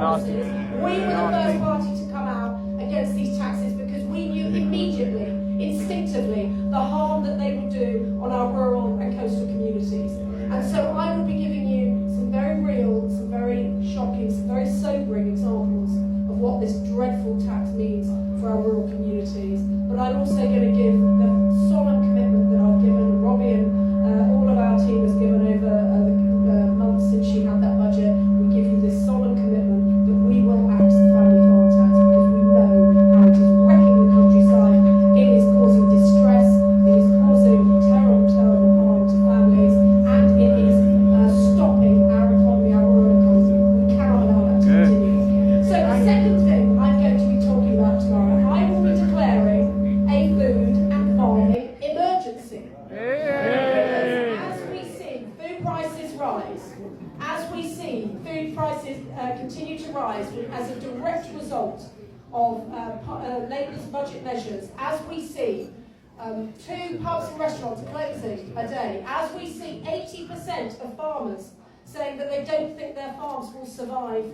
policies. We were the first party to come out against these taxes because we knew immediately, instinctively, the harm that they would do on our rural and coastal communities. And so I will be giving you some very real, some very shocking, some very sobering examples of what this dreadful tax means for our rural communities. But I'm also going to give the solemn commitment that I've given Robbie and all of our team has given over the months since she had that budget. We give you this solemn commitment that we will axe the family farm tax because we know how it is wrecking the countryside. It is causing distress. It is causing terrible, terrible harm to families, and it is stopping our economy, our rural economy. We cannot allow that to continue. So the second thing I'm going to be talking about tomorrow, I will be declaring a food and farming emergency. As we see food prices rise, as we see food prices continue to rise as a direct result of Labour's budget measures, as we see 2 pubs and restaurants closing a day, as we see 80% of farmers saying that they don't think their farms will survive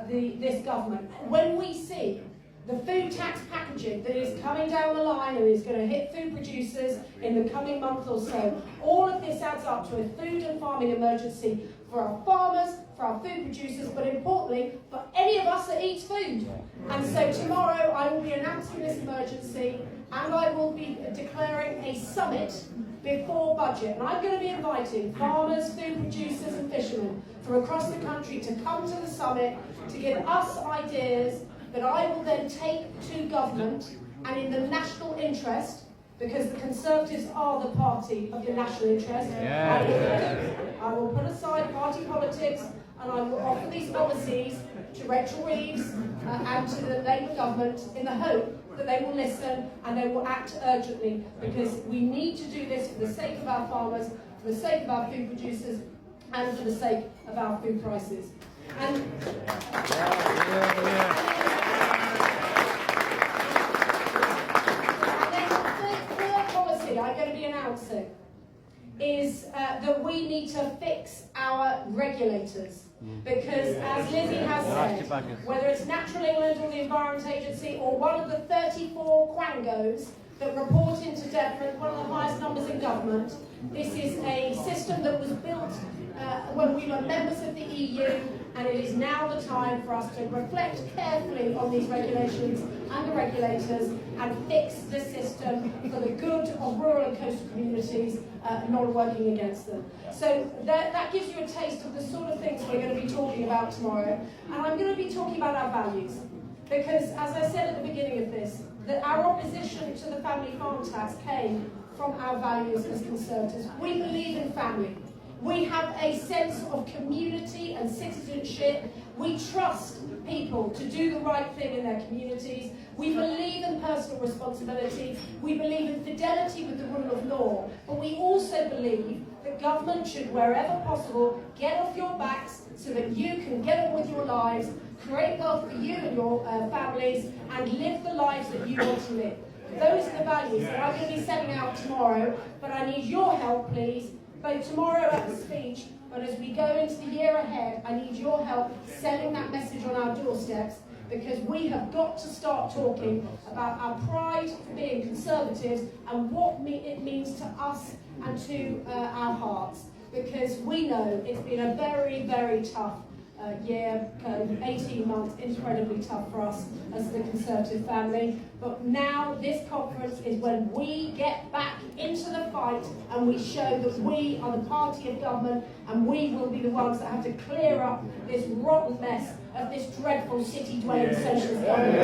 this government, when we see the food tax packaging that is coming down the line and is going to hit food producers in the coming month or so, all of this adds up to a food and farming emergency for our farmers, for our food producers, but importantly, for any of us that eats food. And so tomorrow I will be announcing this emergency and I will be declaring a summit before budget. And I'm going to be inviting farmers, food producers and fishermen from across the country to come to the summit to give us ideas that I will then take to government and in the national interest, because the Conservatives are the party of the national interest. I will put aside party politics and I will offer these policies to Rachel Reeves and to the Labour government in the hope that they will listen and they will act urgently, because we need to do this for the sake of our farmers, for the sake of our food producers and for the sake of our food prices. And I'm going to be announcing is that we need to fix our regulators, because as Lizzie has said, whether it's Natural England or the Environment Agency or one of the 34 quangos that report into Devon, one of the highest numbers in government, this is a system that was built when we were members of the EU, and it is now the time for us to reflect carefully on these regulations and the regulators and fix the system for the good of rural and coastal communities, not working against them. So that gives you a taste of the sort of things we're going to be talking about tomorrow. And I'm going to be talking about our values, because as I said at the beginning of this, that our opposition to the family farm tax came from our values as Conservatives. We believe in family. We have a sense of community and citizenship. We trust people to do the right thing in their communities. We believe in personal responsibility. We believe in fidelity with the rule of law. But we also believe that government should, wherever possible, get off your backs so that you can get on with your lives, create wealth for you and your families, and live the lives that you want to live. Those are the values that I'm going to be setting out tomorrow, but I need your help, please. Both tomorrow at the speech, but as we go into the year ahead, I need your help sending that message on our doorsteps, because we have got to start talking about our pride for being Conservatives and what it means to us and to our hearts, because we know it's been a very, very tough year, 18 months, incredibly tough for us as the Conservative family. But now this conference is when we get back into the fight and we show that we are the party of government and we will be the ones that have to clear up this rotten mess of this dreadful city-dwelling socialist government.